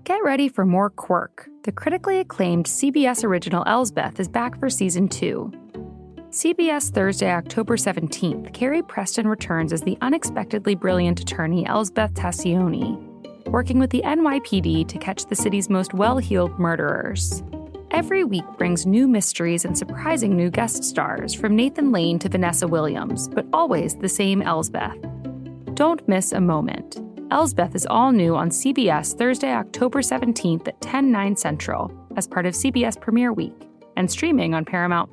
Get ready for more quirk. The critically acclaimed CBS original Elsbeth is back for Season 2. CBS Thursday, October 17th, Carrie Preston returns as the unexpectedly brilliant attorney Elsbeth Tassioni, working with the NYPD to catch the city's most well-heeled murderers. Every week brings new mysteries and surprising new guest stars, from Nathan Lane to Vanessa Williams, but always the same Elsbeth. Don't miss a moment. Elsbeth is all new on CBS Thursday, October 17th at 10/9 Central as part of CBS Premiere Week and streaming on Paramount+.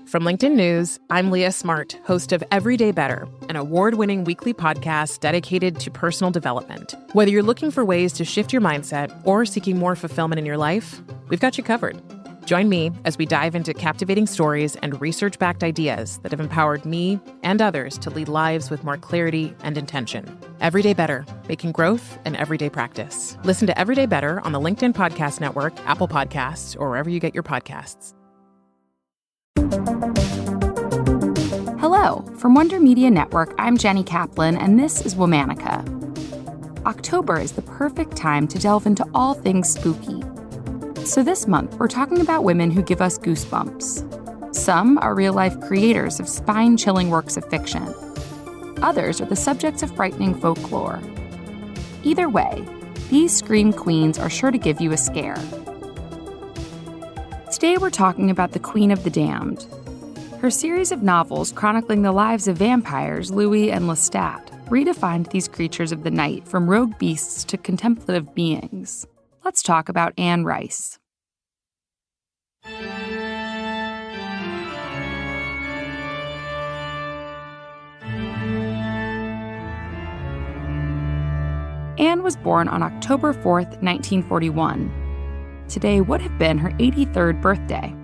From LinkedIn News, I'm Leah Smart, host of Everyday Better, an award-winning weekly podcast dedicated to personal development. Whether you're looking for ways to shift your mindset or seeking more fulfillment in your life, we've got you covered. Join me as we dive into captivating stories and research-backed ideas that have empowered me and others to lead lives with more clarity and intention. Everyday Better, making growth an everyday practice. Listen to Everyday Better on the LinkedIn Podcast Network, Apple Podcasts, or wherever you get your podcasts. Hello, from Wonder Media Network, I'm Jenny Kaplan, and this is Womanica. October is the perfect time to delve into all things spooky. So this month, we're talking about women who give us goosebumps. Some are real-life creators of spine-chilling works of fiction. Others are the subjects of frightening folklore. Either way, these scream queens are sure to give you a scare. Today we're talking about the Queen of the Damned. Her series of novels chronicling the lives of vampires, Louis and Lestat, redefined these creatures of the night from rogue beasts to contemplative beings. Let's talk about Anne Rice. Anne was born on October 4th, 1941. Today would have been her 83rd birthday.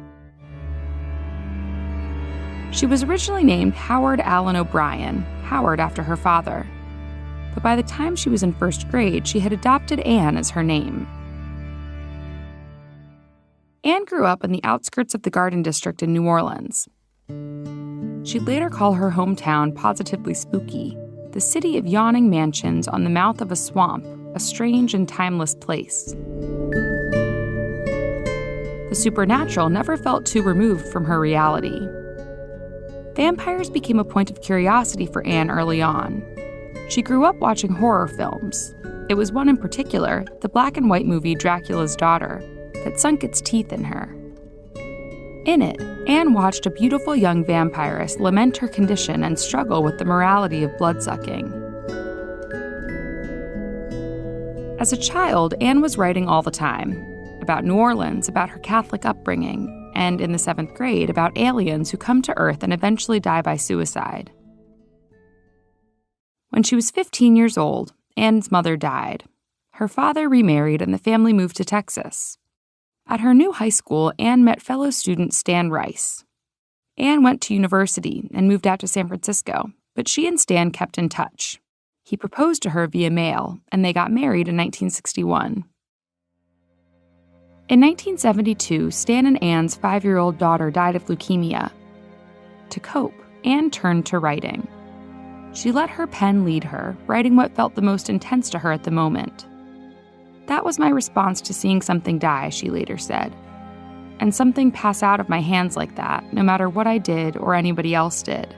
She was originally named Howard Allen O'Brien, Howard after her father. But by the time she was in first grade, she had adopted Anne as her name. Anne grew up in the outskirts of the Garden District in New Orleans. She'd later call her hometown positively spooky, the city of yawning mansions on the mouth of a swamp, a strange and timeless place. The supernatural never felt too removed from her reality. Vampires became a point of curiosity for Anne early on. She grew up watching horror films. It was one in particular, the black and white movie Dracula's Daughter, that sunk its teeth in her. In it, Anne watched a beautiful young vampiress lament her condition and struggle with the morality of bloodsucking. As a child, Anne was writing all the time, about New Orleans, about her Catholic upbringing, and in the 7th grade, about aliens who come to Earth and eventually die by suicide. When she was 15 years old, Anne's mother died. Her father remarried and the family moved to Texas. At her new high school, Anne met fellow student Stan Rice. Anne went to university and moved out to San Francisco, but she and Stan kept in touch. He proposed to her via mail, and they got married in 1961. In 1972, Stan and Anne's 5-year-old daughter died of leukemia. To cope, Anne turned to writing. She let her pen lead her, writing what felt the most intense to her at the moment. "That was my response to seeing something die," she later said. "And something pass out of my hands like that, no matter what I did or anybody else did."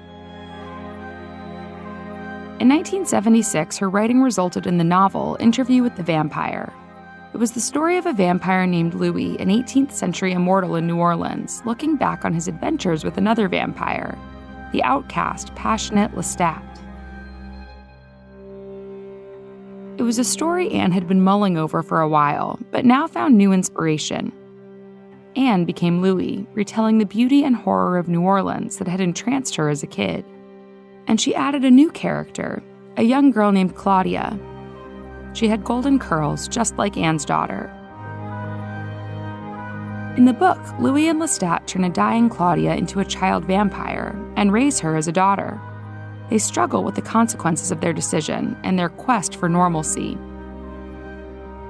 In 1976, her writing resulted in the novel Interview with the Vampire. It was the story of a vampire named Louis, an 18th century immortal in New Orleans, looking back on his adventures with another vampire, the outcast, passionate Lestat. It was a story Anne had been mulling over for a while, but now found new inspiration. Anne became Louis, retelling the beauty and horror of New Orleans that had entranced her as a kid. And she added a new character, a young girl named Claudia. She had golden curls, just like Anne's daughter. In the book, Louis and Lestat turn a dying Claudia into a child vampire and raise her as a daughter. They struggle with the consequences of their decision and their quest for normalcy.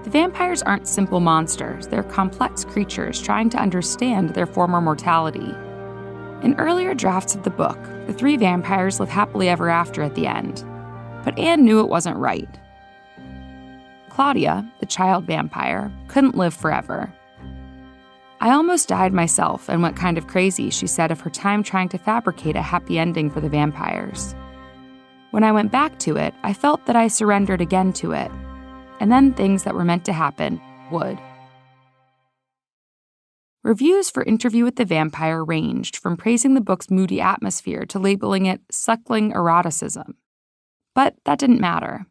The vampires aren't simple monsters, they're complex creatures trying to understand their former mortality. In earlier drafts of the book, the 3 vampires live happily ever after at the end. But Anne knew it wasn't right. Claudia, the child vampire, couldn't live forever. "I almost died myself and went kind of crazy," she said of her time trying to fabricate a happy ending for the vampires. "When I went back to it, I felt that I surrendered again to it. And then things that were meant to happen would." Reviews for Interview with the Vampire ranged from praising the book's moody atmosphere to labeling it suckling eroticism. But that didn't matter.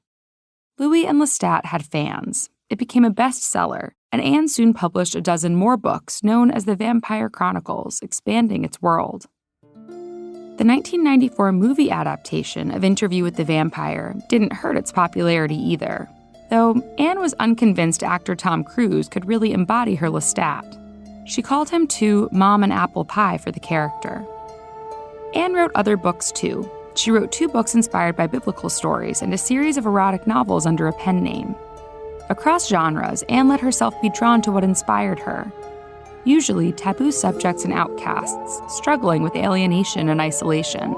Louis and Lestat had fans. It became a bestseller, and Anne soon published a dozen more books known as the Vampire Chronicles, expanding its world. The 1994 movie adaptation of Interview with the Vampire didn't hurt its popularity either, though Anne was unconvinced actor Tom Cruise could really embody her Lestat. She called him too mom and apple pie for the character. Anne wrote other books too. She wrote 2 books inspired by biblical stories and a series of erotic novels under a pen name. Across genres, Anne let herself be drawn to what inspired her. Usually taboo subjects and outcasts, struggling with alienation and isolation.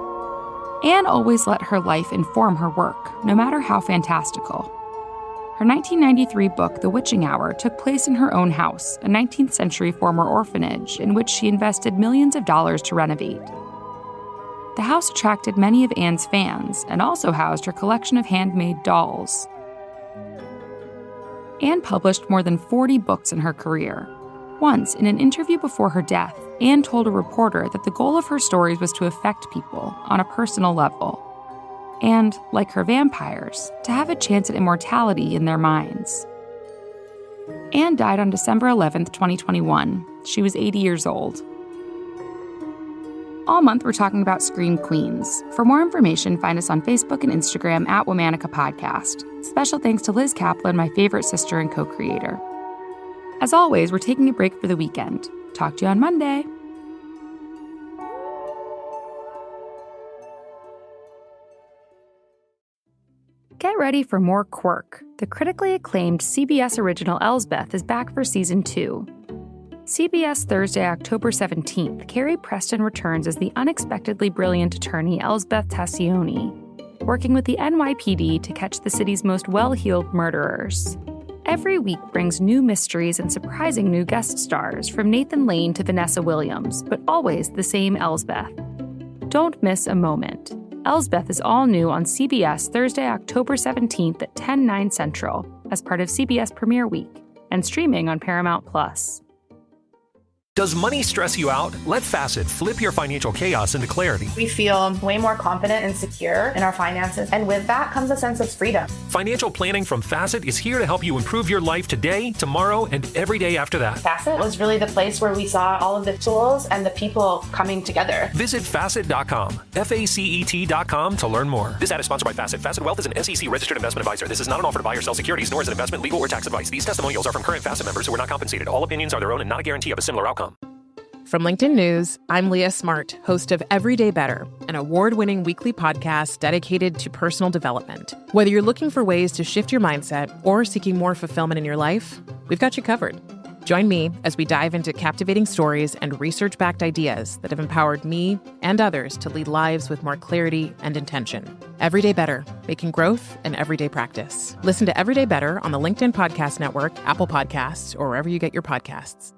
Anne always let her life inform her work, no matter how fantastical. Her 1993 book, The Witching Hour, took place in her own house, a 19th century former orphanage in which she invested millions of dollars to renovate. The house attracted many of Anne's fans and also housed her collection of handmade dolls. Anne published more than 40 books in her career. Once, in an interview before her death, Anne told a reporter that the goal of her stories was to affect people on a personal level. And, like her vampires, to have a chance at immortality in their minds. Anne died on December 11, 2021. She was 80 years old. All month, we're talking about Scream Queens. For more information, find us on Facebook and Instagram at Womanica Podcast. Special thanks to Liz Kaplan, my favorite sister and co-creator. As always, we're taking a break for the weekend. Talk to you on Monday. Get ready for more Quirk. The critically acclaimed CBS original Elsbeth is back for Season 2. CBS Thursday, October 17th, Carrie Preston returns as the unexpectedly brilliant attorney Elsbeth Tassioni, working with the NYPD to catch the city's most well-heeled murderers. Every week brings new mysteries and surprising new guest stars, from Nathan Lane to Vanessa Williams, but always the same Elsbeth. Don't miss a moment. Elsbeth is all new on CBS Thursday, October 17th at 10/9 Central, as part of CBS Premiere Week, and streaming on Paramount+. Does money stress you out? Let Facet flip your financial chaos into clarity. We feel way more confident and secure in our finances, and with that comes a sense of freedom. Financial planning from Facet is here to help you improve your life today, tomorrow, and every day after that. Facet was really the place where we saw all of the tools and the people coming together. Visit Facet.com, FACET.com to learn more. This ad is sponsored by Facet. Facet Wealth is an SEC registered investment advisor. This is not an offer to buy or sell securities, nor is it investment, legal, or tax advice. These testimonials are from current Facet members who are not compensated. All opinions are their own and not a guarantee of a similar outcome. From LinkedIn News, I'm Leah Smart, host of Everyday Better, an award-winning weekly podcast dedicated to personal development. Whether you're looking for ways to shift your mindset or seeking more fulfillment in your life, we've got you covered. Join me as we dive into captivating stories and research-backed ideas that have empowered me and others to lead lives with more clarity and intention. Everyday Better, making growth an everyday practice. Listen to Everyday Better on the LinkedIn Podcast Network, Apple Podcasts, or wherever you get your podcasts.